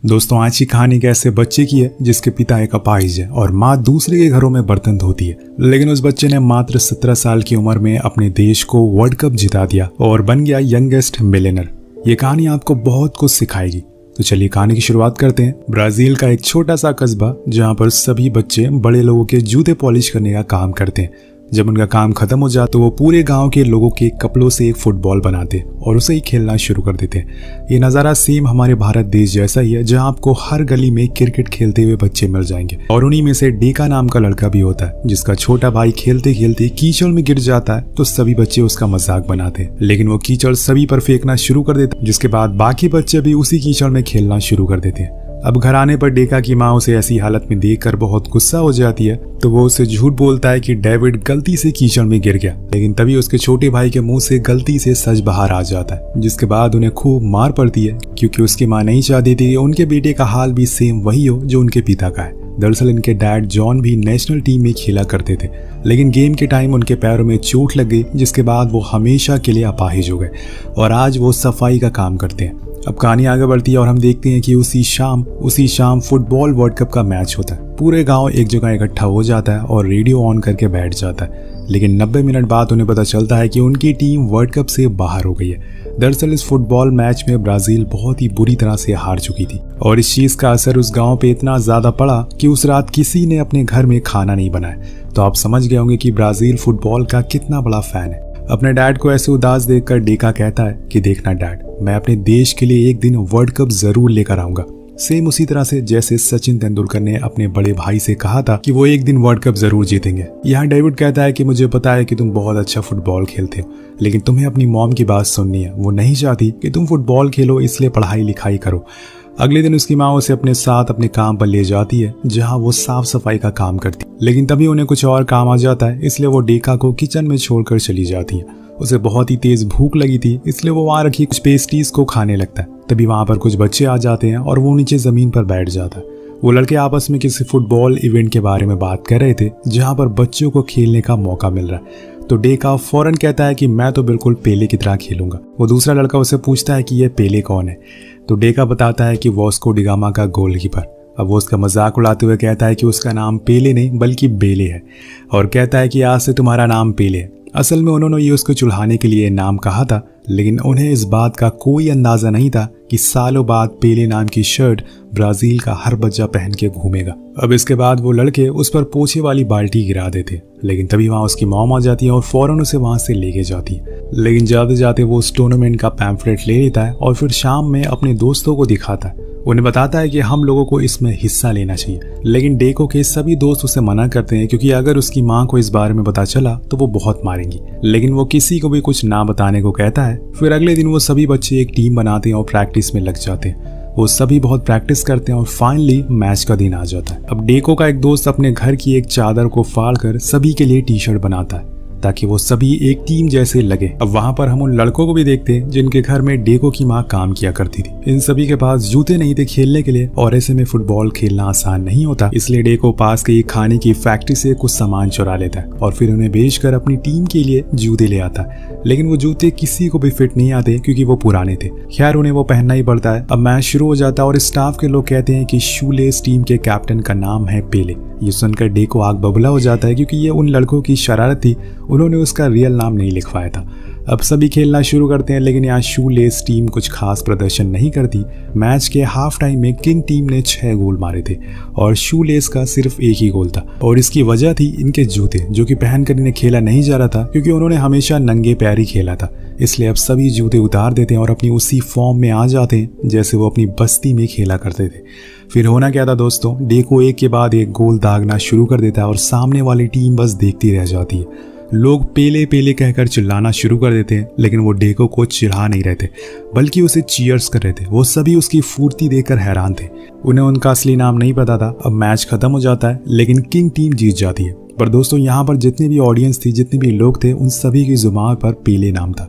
दोस्तों, आज की कहानी एक ऐसे बच्चे की है जिसके पिता एक अपाहिज है और माँ दूसरे के घरों में बर्तन धोती है। लेकिन उस बच्चे ने मात्र 17 साल की उम्र में अपने देश को वर्ल्ड कप जिता दिया और बन गया यंगेस्ट मिलियनर। ये कहानी आपको बहुत कुछ सिखाएगी। तो चलिए कहानी की शुरुआत करते हैं। ब्राजील का एक छोटा सा कस्बा जहाँ पर सभी बच्चे बड़े लोगों के जूते पॉलिश करने का काम करते हैं। जब उनका काम खत्म हो जाता तो वो पूरे गांव के लोगों के कपड़ों से एक फुटबॉल बनाते और उसे ही खेलना शुरू कर देते हैं। ये नज़ारा सेम हमारे भारत देश जैसा ही है, जहां आपको हर गली में क्रिकेट खेलते हुए बच्चे मिल जाएंगे। और उन्हीं में से डेका नाम का लड़का भी होता है, जिसका छोटा भाई खेलते खेलते कीचड़ में गिर जाता है तो सभी बच्चे उसका मजाक बनाते हैं, लेकिन वो कीचड़ सभी पर फेंकना शुरू कर देता है, जिसके बाद बाकी बच्चे भी उसी कीचड़ में खेलना शुरू कर देते हैं। अब घर आने पर डेका की माँ उसे ऐसी हालत में देखकर बहुत गुस्सा हो जाती है, तो वो उसे झूठ बोलता है कि डेविड गलती से कीचड़ में गिर गया। लेकिन तभी उसके छोटे भाई के मुंह से गलती से सच बाहर आ जाता है, जिसके बाद उन्हें खूब मार पड़ती है, क्योंकि उसकी माँ नहीं चाहती थी कि उनके बेटे का हाल भी सेम वही हो जो उनके पिता का है। दरअसल इनके डैड जॉन भी नेशनल टीम में खेला करते थे, लेकिन गेम के टाइम उनके पैरों में चोट लग गई, जिसके बाद वो हमेशा के लिए अपाहिज हो गए और आज वो सफाई का काम करते हैं। अब कहानी आगे बढ़ती है और हम देखते हैं कि उसी शाम फुटबॉल वर्ल्ड कप का मैच होता है। पूरे गांव एक जगह इकट्ठा हो जाता है और रेडियो ऑन करके बैठ जाता है। लेकिन 90 मिनट बाद उन्हें पता चलता है कि उनकी टीम वर्ल्ड कप से बाहर हो गई है। दरअसल इस फुटबॉल मैच में ब्राजील बहुत ही बुरी तरह से हार चुकी थी और इस चीज का असर उस गांव पे इतना ज्यादा पड़ा कि उस रात किसी ने अपने घर में खाना नहीं बनाया। तो आप समझ गए होंगे कि ब्राजील फुटबॉल का कितना बड़ा फैन है। अपने डैड को ऐसे उदास देखकर डेका कहता है कि देखना डैड, मैं अपने देश के लिए एक दिन वर्ल्ड कप जरूर लेकर आऊंगा। सेम उसी तरह से जैसे सचिन तेंदुलकर ने अपने बड़े भाई से कहा था कि वो एक दिन वर्ल्ड कप जरूर जीतेंगे। यहाँ डेविड कहता है कि मुझे पता है कि तुम बहुत अच्छा फुटबॉल खेलते हो, लेकिन तुम्हें अपनी मॉम की बात सुननी है। वो नहीं चाहती कि तुम फुटबॉल खेलो, इसलिए पढ़ाई लिखाई करो। अगले दिन उसकी माँ उसे अपने साथ अपने काम पर ले जाती है, जहाँ वो साफ सफाई का काम करती। लेकिन तभी उन्हें कुछ और काम आ जाता है, इसलिए वो डेका को किचन में छोड़कर चली जाती है। उसे बहुत ही तेज भूख लगी थी, इसलिए वो वहाँ रखी कुछ पेस्ट्रीज को खाने लगता है। तभी वहाँ पर कुछ बच्चे आ जाते हैं और वो नीचे जमीन पर बैठ जाता है। वो लड़के आपस में किसी फुटबॉल इवेंट के बारे में बात कर रहे थे, जहाँ पर बच्चों को खेलने का मौका मिल रहा है। तो डेका फौरन कहता है कि मैं तो बिल्कुल पेले की तरह खेलूंगा। वो दूसरा लड़का उसे पूछता है कि ये पेले कौन है, तो डेका बताता है कि वास्को डी गामा का गोलकीपर। अब वो उसका मजाक उड़ाते हुए कहता है कि उसका नाम पेले नहीं बल्कि बेले है, और कहता है कि आज से तुम्हारा नाम पेले है। असल में उन्होंने ये उसको चुल्हाने के लिए नाम कहा था, लेकिन उन्हें इस बात का कोई अंदाजा नहीं था कि सालों बाद पेले नाम की शर्ट ब्राजील का हर बच्चा पहन के घूमेगा। अब इसके बाद वो लड़के उस पर पोछे वाली बाल्टी गिरा देते, लेकिन तभी वहाँ उसकी मॉम आ जाती है और फौरन उसे वहाँ से लेके जाती है। लेकिन जाते जाते वो उस टूर्नामेंट का पैम्फलेट ले लेता है और फिर शाम में अपने दोस्तों को दिखाता है। उन्हें बताता है कि हम लोगों को इसमें हिस्सा लेना चाहिए, लेकिन डेको के सभी दोस्त उसे मना करते हैं, क्योंकि अगर उसकी माँ को इस बारे में पता चला तो वो बहुत मारेंगी। लेकिन वो किसी को भी कुछ ना बताने को कहता है। फिर अगले दिन वो सभी बच्चे एक टीम बनाते हैं और प्रैक्टिस में लग जाते हैं। वो सभी बहुत प्रैक्टिस करते हैं और फाइनली मैच का दिन आ जाता है। अब डेको का एक दोस्त अपने घर की एक चादर को फाड़कर सभी के लिए टी शर्ट बनाता है, ताकि वो सभी एक टीम जैसे लगे। अब वहाँ पर हम उन लड़कों को भी देखते हैं जिनके घर में डेको की माँ काम किया करती थी। इन सभी के पास जूते नहीं थे खेलने के लिए, और ऐसे में फुटबॉल खेलना आसान नहीं होता, इसलिए डेको पास के एक खाने की फैक्ट्री से कुछ सामान चुरा लेता है और फिर उन्हें बेचकर अपनी टीम के लिए जूते ले आता है। लेकिन वो जूते किसी को भी फिट नहीं आते, क्योंकि वो पुराने थे। खैर उन्हें वो पहनना ही पड़ता है। अब मैच शुरू हो जाता है और स्टाफ के लोग कहते हैं कि शूलेस टीम के कैप्टन का नाम है पेले। ये सुनकर डेको आग बबूला हो जाता है, क्योंकि ये उन लड़कों की शरारत थी, उन्होंने उसका रियल नाम नहीं लिखवाया था। अब सभी खेलना शुरू करते हैं, लेकिन यहाँ शूलेस टीम कुछ खास प्रदर्शन नहीं करती। मैच के हाफ टाइम में किंग टीम ने 6 गोल मारे थे और शूलेस का सिर्फ एक ही गोल था, और इसकी वजह थी इनके जूते, जो कि पहनकर इन्हें खेला नहीं जा रहा था, क्योंकि उन्होंने हमेशा नंगे पैर ही खेला था। इसलिए अब सभी जूते उतार देते हैं और अपनी उसी फॉर्म में आ जाते हैं जैसे वो अपनी बस्ती में खेला करते थे। फिर होना क्या था दोस्तों, डेको एक के बाद एक गोल दागना शुरू कर देता है और सामने वाली टीम बस देखती रह जाती है। लोग पेले पेले कहकर चिल्लाना शुरू कर देते हैं, लेकिन वो डेको को चिढ़ा नहीं रहे थे, बल्कि उसे चीयर्स कर रहे थे। वो सभी उसकी फुर्ती देखकर हैरान थे। उन्हें उनका असली नाम नहीं पता था। अब मैच खत्म हो जाता है, लेकिन किंग टीम जीत जाती है। पर दोस्तों यहाँ पर जितनी भी ऑडियंस थी, जितने भी लोग थे, उन सभी की जुबान पर पेले नाम था,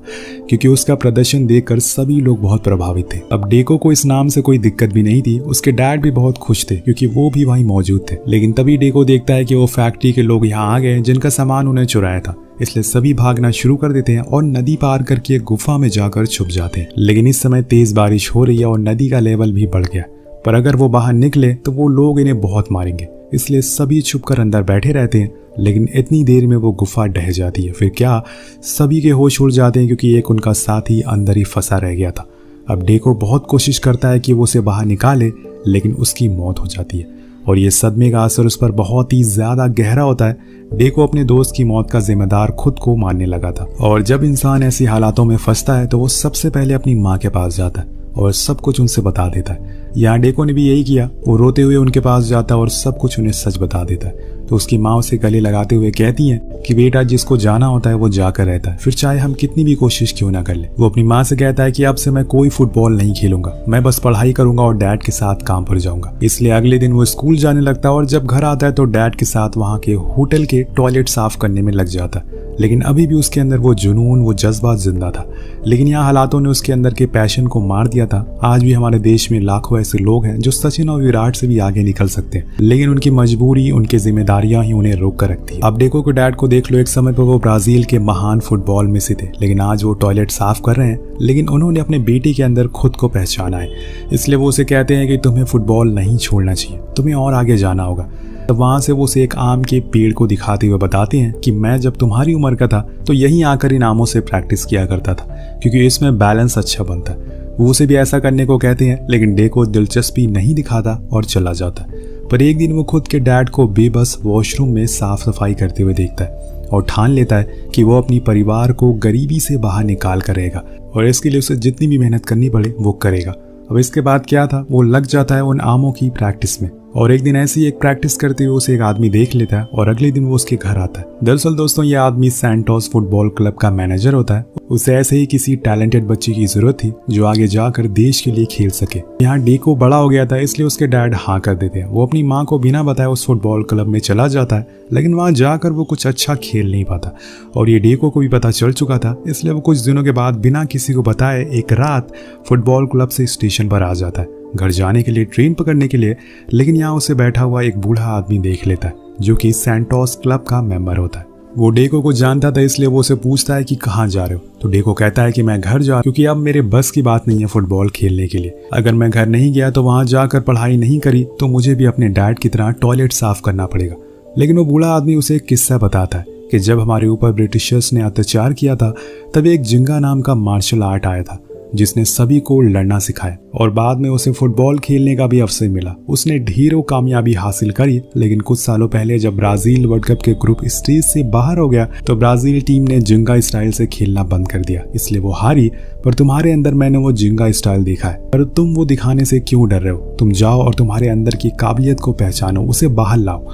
क्योंकि उसका प्रदर्शन देखकर सभी लोग बहुत प्रभावित थे। अब डेको को इस नाम से कोई दिक्कत भी नहीं थी। उसके डैड भी बहुत खुश थे, क्योंकि वो भी वहीं मौजूद थे। लेकिन तभी डेको देखता है कि वो फैक्ट्री के लोग यहाँ आ गए जिनका सामान उन्हें चुराया था। इसलिए सभी भागना शुरू कर देते हैं और नदी पार करके एक गुफा में जाकर छुप जाते हैं। लेकिन इस समय तेज बारिश हो रही है और नदी का लेवल भी बढ़ गया। पर अगर वो बाहर निकले तो वो लोग इन्हें बहुत मारेंगे, इसलिए सभी छुपकर अंदर बैठे रहते हैं। लेकिन इतनी देर में वो गुफा ढह जाती है। फिर क्या, सभी के होश उड़ जाते हैं क्योंकि एक उनका साथी अंदर ही फंसा रह गया था। अब डेको बहुत कोशिश करता है कि वो उसे बाहर निकाले, लेकिन उसकी मौत हो जाती है और ये सदमे का असर उस पर बहुत ही ज्यादा गहरा होता है। डेको अपने दोस्त की मौत का जिम्मेदार खुद को मानने लगा था और जब इंसान ऐसी हालातों में फंसता है तो वो सबसे पहले अपनी माँ के पास जाता है और सब कुछ उनसे बता देता है। यहाँ डेको ने भी यही किया। वो रोते हुए उनके पास जाता है और सब कुछ उन्हें सच बता देता है। तो उसकी माँ उसे गले लगाते हुए कहती हैं कि बेटा, जिसको जाना होता है वो जाकर रहता है, फिर चाहे हम कितनी भी कोशिश क्यों ना कर ले। वो अपनी माँ से कहता है कि अब से मैं कोई फुटबॉल नहीं खेलूंगा, मैं बस पढ़ाई करूंगा और डैड के साथ काम पर जाऊंगा। इसलिए अगले दिन वो स्कूल जाने लगता है और जब घर आता है तो डैड के साथ वहाँ के होटल के टॉयलेट साफ करने में लग जाता है। लेकिन अभी भी उसके अंदर वो जुनून, वो जज्बा जिंदा था। लेकिन यहाँ हालातों ने उसके अंदर के पैशन को मार दिया था। आज भी हमारे देश में लाखों ऐसे लोग हैं जो सचिन और विराट से भी आगे निकल सकते हैं, लेकिन उनकी मजबूरी, उनकी जिम्मेदारियां ही उन्हें रोक कर रखती है। अब डेको के डैड को देख लो, एक समय पर वो ब्राजील के महान फुटबॉल में से थे, लेकिन आज वो टॉयलेट साफ कर रहे हैं। लेकिन उन्होंने अपने बेटे के अंदर खुद को पहचाना है, इसलिए वो उसे कहते हैं कि तुम्हें फुटबॉल नहीं छोड़ना चाहिए, तुम्हें और आगे जाना होगा। तब वहां से वो उसे एक आम के पेड़ को दिखाते हुए बताते हैं कि मैं जब तुम्हारी उम्र का था तो यहीं आकर इन आमों से प्रैक्टिस किया करता था, क्योंकि इसमें बैलेंस अच्छा बनता है। वो उसे भी ऐसा करने को कहते हैं, लेकिन डेको दिलचस्पी नहीं दिखाता और चला जाता है। पर एक दिन वो खुद के डैड को बेबस वॉशरूम में साफ सफाई करते हुए देखता है और ठान लेता है कि वो अपनी परिवार को गरीबी से बाहर निकाल कर रहेगा और इसके लिए उसे जितनी भी मेहनत करनी पड़े वो करेगा। अब इसके बाद क्या था, वो लग जाता है उन आमों की प्रैक्टिस में और एक दिन ऐसी एक प्रैक्टिस करते हुए उसे एक आदमी देख लेता है और अगले दिन वो उसके घर आता है। दरअसल दोस्तों, ये आदमी सैंटोस फुटबॉल क्लब का मैनेजर होता है। उसे ऐसे ही किसी टैलेंटेड बच्चे की जरूरत थी जो आगे जाकर देश के लिए खेल सके। यहाँ डेको बड़ा हो गया था, इसलिए उसके डैड हाँ कर देते हैं। वो अपनी माँ को बिना बताए उस फुटबॉल क्लब में चला जाता है, लेकिन वहाँ जाकर वो कुछ अच्छा खेल नहीं पाता और ये डेको को भी पता चल चुका था। इसलिए वो कुछ दिनों के बाद बिना किसी को बताए एक रात फुटबॉल क्लब से स्टेशन पर आ जाता है घर जाने के लिए, ट्रेन पकड़ने के लिए। लेकिन यहाँ उसे बैठा हुआ एक बूढ़ा आदमी देख लेता है जो कि सैंटोस क्लब का मेंबर होता है। वो डेको को जानता था, इसलिए वो उसे पूछता है कि कहाँ जा रहे हो। तो डेको कहता है कि मैं घर जा, क्योंकि अब मेरे बस की बात नहीं है फुटबॉल खेलने के लिए। अगर मैं घर नहीं गया तो वहां जाकर पढ़ाई नहीं करी तो मुझे भी अपने डैड की तरह टॉयलेट साफ करना पड़ेगा। लेकिन वो बूढ़ा आदमी उसे एक किस्सा बताता है कि जब हमारे ऊपर ब्रिटिशर्स ने अत्याचार किया था तब एक जिंगा नाम का मार्शल आर्ट आया था जिसने सभी को लड़ना सिखाया और बाद में उसे फुटबॉल खेलने का भी अवसर मिला। उसने ढेरों कामयाबी हासिल करी, लेकिन कुछ सालों पहले जब ब्राजील वर्ल्ड कप के ग्रुप स्टेज से बाहर हो गया तो ब्राजील टीम ने जिंगा स्टाइल से खेलना बंद कर दिया, इसलिए वो हारी। पर तुम्हारे अंदर मैंने वो जिंगा स्टाइल देखा है, पर तुम वो दिखाने से क्यों डर रहे हो? तुम जाओ और तुम्हारे अंदर की काबिलियत को पहचानो, उसे बाहर लाओ,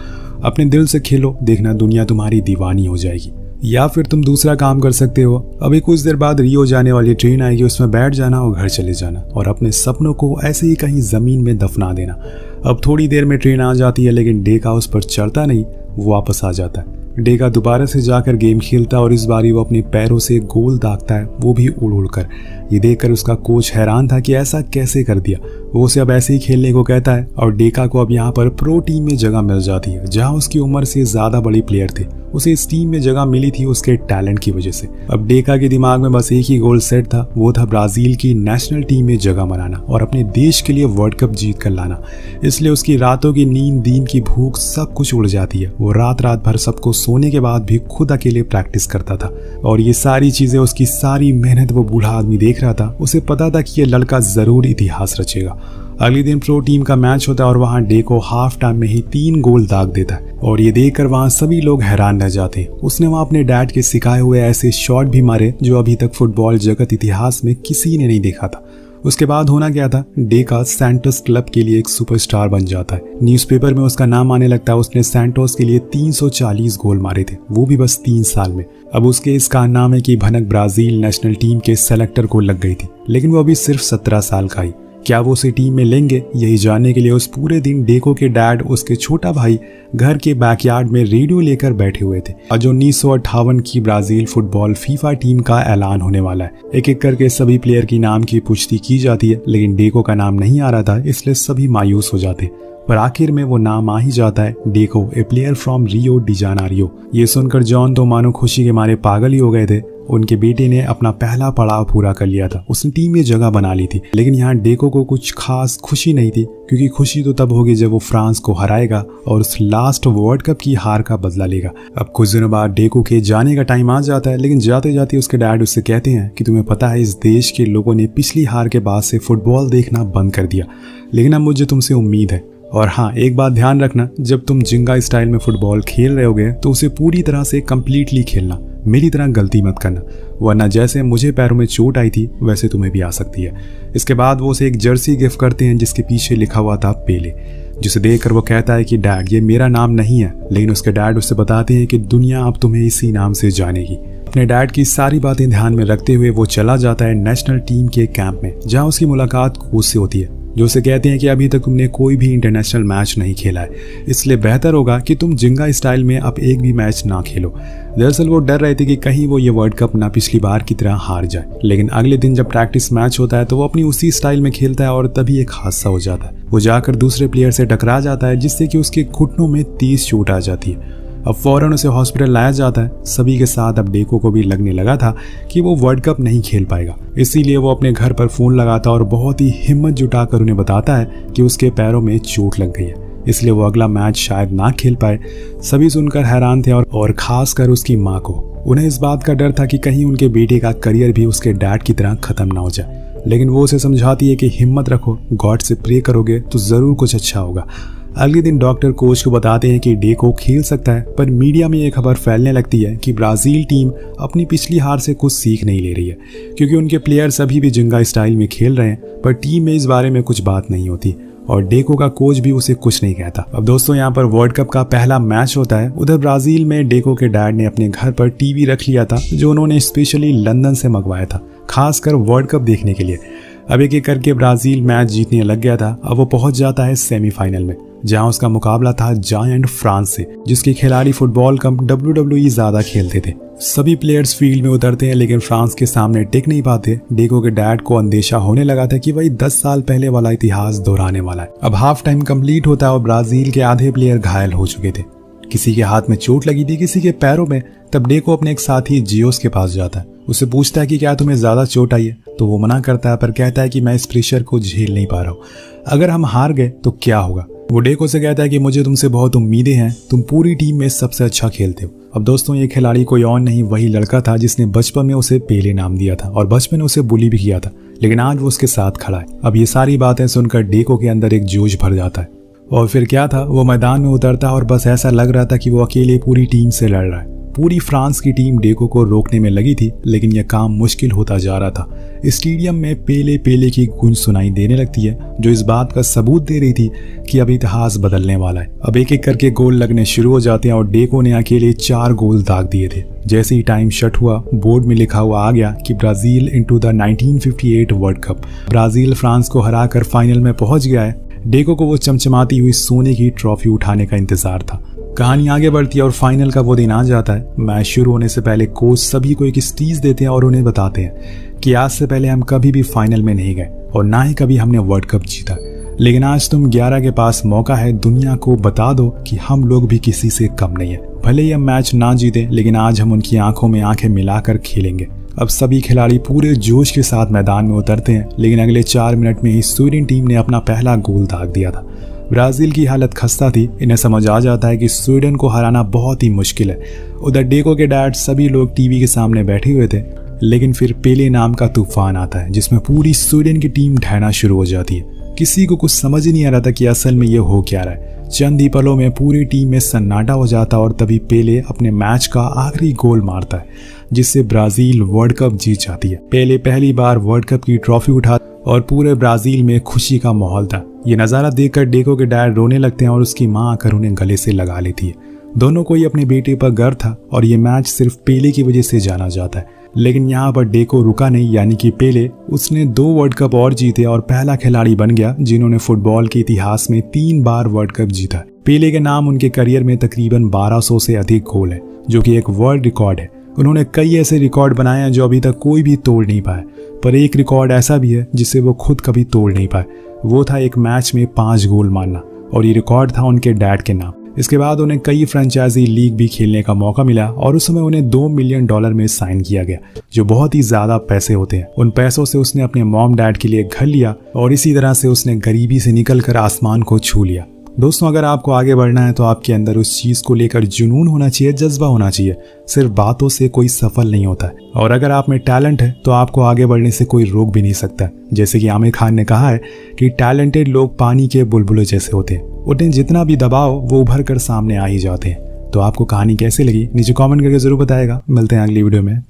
अपने दिल से खेलो, देखना दुनिया तुम्हारी दीवानी हो जाएगी। या फिर तुम दूसरा काम कर सकते हो, अभी कुछ देर बाद रियो जाने वाली ट्रेन आएगी, उसमें बैठ जाना और घर चले जाना और अपने सपनों को ऐसे ही कहीं जमीन में दफना देना। अब थोड़ी देर में ट्रेन आ जाती है, लेकिन डेका उस पर चढ़ता नहीं, वो वापस आ जाता है। डेका दोबारा से जाकर गेम खेलता है और इस बारी वो अपने पैरों से गोल दागता है, वो भी उड़ उड़ कर। ये देखकर उसका कोच हैरान था कि ऐसा कैसे कर दिया। वो उसे अब ऐसे ही खेलने को कहता है और डेका को अब यहाँ पर प्रो टीम में जगह मिल जाती है, जहाँ उसकी उम्र से ज्यादा बड़ी प्लेयर थे। उसे इस टीम में जगह मिली थी उसके टैलेंट की वजह से। अब डेका के दिमाग में बस एक ही गोल सेट था, वो था ब्राजील की नेशनल टीम में जगह बनाना और अपने देश के लिए वर्ल्ड कप जीत कर लाना। इसलिए उसकी रातों की नींद, दिन की भूख, सब कुछ उड़ जाती है। वो रात रात भर सबको सोने के बाद भी खुद अकेले प्रैक्टिस करता था और ये सारी चीजें, उसकी सारी मेहनत वो बूढ़ा आदमी देख रहा था। उसे पता था कि ये लड़का जरूर इतिहास रचेगा। अगले दिन प्रो टीम का मैच होता है और वहां डेको हाफ टाइम में ही 3 गोल दाग देता है और ये देखकर वहां सभी लोग हैरान रह जाते हैं। उसने वहां अपने डैड के सिखाए हुए ऐसे शॉट भी मारे जो अभी तक फुटबॉल जगत इतिहास में किसी ने नहीं देखा था। उसके बाद होना क्या था, डेका सैंटोस क्लब के लिए एक सुपरस्टार बन जाता है। न्यूज़पेपर में उसका नाम आने लगता है। उसने सैंटोस के लिए 340 गोल मारे थे, वो भी बस 3 साल में। अब उसके इस कारनामे की भनक ब्राजील नेशनल टीम के सेलेक्टर को लग गई थी, लेकिन वो अभी सिर्फ 17 साल का ही। क्या वो उसे टीम में लेंगे, यही जानने के लिए उस पूरे दिन डेको के डैड, उसके छोटा भाई घर के बैकयार्ड में रेडियो लेकर बैठे हुए थे। और जो 1958 की ब्राजील फुटबॉल फीफा टीम का ऐलान होने वाला है। एक एक करके सभी प्लेयर की नाम की पुष्टि की जाती है, लेकिन डेको का नाम नहीं आ रहा था, इसलिए सभी मायूस हो जाते। पर आखिर में वो नाम आ ही जाता है, deco, A player from Rio de Janeiro. ये सुनकर जॉन तो मानो खुशी के मारे पागल ही हो गए थे। उनके बेटे ने अपना पहला पड़ाव पूरा कर लिया था, उसने टीम में जगह बना ली थी। लेकिन यहाँ डेको को कुछ खास खुशी नहीं थी, क्योंकि खुशी तो तब होगी जब वो फ्रांस को हराएगा और उस लास्ट वर्ल्ड कप की हार का बदला लेगा। अब कुछ दिनों बाद डेको के जाने का टाइम आ जाता है, लेकिन जाते जाते उसके डैड उससे कहते हैं कि तुम्हें पता है इस देश के लोगों ने पिछली हार के बाद से फुटबॉल देखना बंद कर दिया, लेकिन अब मुझे तुमसे उम्मीद है। और हाँ, एक बात ध्यान रखना, जब तुम जिंगा स्टाइल में फुटबॉल खेल रहे होगे तो उसे पूरी तरह से कंप्लीटली खेलना, मेरी तरह गलती मत करना, वरना जैसे मुझे पैरों में चोट आई थी वैसे तुम्हें भी आ सकती है। इसके बाद वो उसे एक जर्सी गिफ्ट करते हैं जिसके पीछे लिखा हुआ था पेले, जिसे देखकर वो कहता है कि डैड ये मेरा नाम नहीं है। लेकिन उसके डैड उससे बताते हैं कि दुनिया अब तुम्हें इसी नाम से जानेगी। अपने डैड की सारी बातें ध्यान में रखते हुए वो चला जाता है नेशनल टीम के कैंप में, जहाँ उसकी मुलाकात कोच से होती है, जो उसे कहते हैं कि अभी तक तुमने कोई भी इंटरनेशनल मैच नहीं खेला है, इसलिए बेहतर होगा कि तुम जिंगा स्टाइल में अब एक भी मैच ना खेलो। दरअसल वो डर रहे थे कि कहीं वो ये वर्ल्ड कप ना पिछली बार की तरह हार जाए। लेकिन अगले दिन जब प्रैक्टिस मैच होता है तो वो अपनी उसी स्टाइल में खेलता है और तभी एक हादसा हो जाता है। वो जाकर दूसरे प्लेयर से टकरा जाता है, जिससे कि उसके घुटनों में तेज चोट आ जाती है। अब फौरन उसे हॉस्पिटल लाया जाता है। सभी के साथ अब डेको को भी लगने लगा था कि वो वर्ल्ड कप नहीं खेल पाएगा, इसीलिए वो अपने घर पर फोन लगाता और बहुत ही हिम्मत जुटाकर उन्हें बताता है कि उसके पैरों में चोट लग गई है, इसलिए वो अगला मैच शायद ना खेल पाए। सभी सुनकर हैरान थे और खासकर उसकी माँ को। उन्हें इस बात का डर था कि कहीं उनके बेटे का करियर भी उसके डैड की तरह खत्म ना हो जाए। लेकिन वो उसे समझाती है कि हिम्मत रखो, गॉड से प्रे करोगे तो जरूर कुछ अच्छा होगा। अगले दिन डॉक्टर कोच को बताते हैं कि डेको खेल सकता है, पर मीडिया में एक खबर फैलने लगती है कि ब्राजील टीम अपनी पिछली हार से कुछ सीख नहीं ले रही है, क्योंकि उनके प्लेयर्स अभी भी जिंगा स्टाइल में खेल रहे हैं, पर टीम में इस बारे में कुछ बात नहीं होती और डेको का कोच भी उसे कुछ नहीं कहता। अब दोस्तों, यहाँ पर वर्ल्ड कप का पहला मैच होता है। उधर ब्राजील में डेको के डैड ने अपने घर पर टीवी रख लिया था, जो उन्होंने स्पेशली लंदन से मंगवाया था, खासकर वर्ल्ड कप देखने के लिए। अब एक एक करके ब्राजील मैच जीतने लग गया था। अब वो पहुंच जाता है सेमीफाइनल में, जहां उसका मुकाबला था जायंट फ्रांस से, जिसके खिलाड़ी फुटबॉल कम WWE ज्यादा खेलते थे। सभी प्लेयर्स फील्ड में उतरते हैं, लेकिन फ्रांस के सामने टिक नहीं पाते। डेको के डैड को अंदेशा होने लगा था कि वही 10 साल पहले वाला इतिहास दोहराने वाला है। अब हाफ टाइम कंप्लीट होता है और ब्राजील के आधे प्लेयर घायल हो चुके थे। किसी के हाथ में चोट लगी थी, किसी के पैरों में। तब डेको अपने एक साथी जियोस के पास जाता है, उससे पूछता है कि क्या तुम्हें ज्यादा चोट आई है, तो वो मना करता है, पर कहता है कि मैं इस प्रेशर को झेल नहीं पा रहा हूँ, अगर हम हार गए तो क्या होगा। वो डेको से कहता है कि मुझे तुमसे बहुत उम्मीदें हैं, तुम पूरी टीम में सबसे अच्छा खेलते हो। अब दोस्तों, ये खिलाड़ी कोई और नहीं, वही लड़का था जिसने बचपन में उसे पेले नाम दिया था और बचपन में उसे बुली भी किया था, लेकिन आज वो उसके साथ खड़ा है। अब ये सारी बातें सुनकर डेको के अंदर एक जोश भर जाता है और फिर क्या था, वो मैदान में उतरता और बस ऐसा लग रहा था कि वो अकेले पूरी टीम से लड़ रहा है। पूरी फ्रांस की टीम डेको को रोकने में लगी थी, लेकिन यह काम मुश्किल होता जा रहा था। स्टेडियम में पेले पेले की गूंज सुनाई देने लगती है, जो इस बात का सबूत दे रही थी कि अब इतिहास बदलने वाला है। अब एक एक करके गोल लगने शुरू हो जाते हैं और डेको ने अकेले 4 गोल दाग दिए थे। जैसे ही टाइम शट हुआ, बोर्ड में लिखा हुआ आ गया कि Brazil into the 1958 world cup. Brazil France को हराकर फाइनल में पहुंच गया है। डेको को वो चमचमाती हुई सोने की ट्रॉफी उठाने का इंतजार था। कहानी आगे बढ़ती है और फाइनल का वो दिन आ जाता है। मैच शुरू होने से पहले कोच सभी को एक स्पीच देते हैं और उन्हें बताते हैं कि आज से पहले हम कभी भी फाइनल में नहीं गए और ना ही कभी हमने वर्ल्ड कप जीता, लेकिन आज तुम 11 के पास मौका है, दुनिया को बता दो कि हम लोग भी किसी से कम नहीं है। भले ही हम मैच ना जीते, लेकिन आज हम उनकी आंखों में आंखें मिलाकर खेलेंगे। अब सभी खिलाड़ी पूरे जोश के साथ मैदान में उतरते हैं, लेकिन अगले 4 मिनट में ही स्वीडन टीम ने अपना पहला गोल दाग दिया था। ब्राजील की हालत खस्ता थी। इन्हें समझ आ जाता है कि स्वीडन को हराना बहुत ही मुश्किल है। उधर डेको के डैड सभी लोग टीवी के सामने बैठे हुए थे, लेकिन फिर पेले नाम का तूफान आता है, जिसमें पूरी स्वीडन की टीम ढहना शुरू हो जाती है। किसी को कुछ समझ ही नहीं आ रहा था कि असल में ये हो क्या रहा है। चंद ही पलों में पूरी टीम में सन्नाटा हो जाता और तभी पेले अपने मैच का आखिरी गोल मारता है, जिससे ब्राजील वर्ल्ड कप जीत जाती है। पेले पहली बार वर्ल्ड कप की ट्रॉफी उठा और पूरे ब्राजील में खुशी का माहौल था। ये नज़ारा देखकर डेको के डैड रोने लगते हैं और उसकी माँ आकर उन्हें गले से लगा लेती है। दोनों को ही अपने बेटे पर गर्व था और ये मैच सिर्फ पेले की वजह से जाना जाता है। लेकिन यहाँ पर डेको रुका नहीं, यानी कि पेले। उसने 2 वर्ल्ड कप और जीते और पहला खिलाड़ी बन गया जिन्होंने फुटबॉल के इतिहास में 3 बार वर्ल्ड कप जीता। पेले के नाम उनके करियर में तकरीबन 1200 से अधिक गोल है, जो कि एक वर्ल्ड रिकॉर्ड है। उन्होंने कई ऐसे रिकॉर्ड बनाए हैं जो अभी तक कोई भी तोड़ नहीं पाया, पर एक रिकॉर्ड ऐसा भी है जिसे वो खुद कभी तोड़ नहीं पाए। वो था एक मैच में 5 गोल मारना, और ये रिकॉर्ड था उनके डैड के नाम। इसके बाद उन्हें कई फ्रेंचाइजी लीग भी खेलने का मौका मिला और उस समय उन्हें $2 मिलियन में साइन किया गया, जो बहुत ही ज्यादा पैसे होते हैं। उन पैसों से उसने अपने मॉम डैड के लिए घर लिया और इसी तरह से उसने गरीबी से निकलकर आसमान को छू लिया। दोस्तों, अगर आपको आगे बढ़ना है तो आपके अंदर उस चीज को लेकर जुनून होना चाहिए, जज्बा होना चाहिए। सिर्फ बातों से कोई सफल नहीं होता है। और अगर आप में टैलेंट है तो आपको आगे बढ़ने से कोई रोक भी नहीं सकता। जैसे कि आमिर खान ने कहा है कि टैलेंटेड लोग पानी के बुलबुले जैसे होते हैं, उन्हें जितना भी दबाओ वो उभर कर सामने आ ही जाते हैं। तो आपको कहानी कैसे लगी नीचे कमेंट करके जरूर बताएगा। मिलते हैं अगली वीडियो में।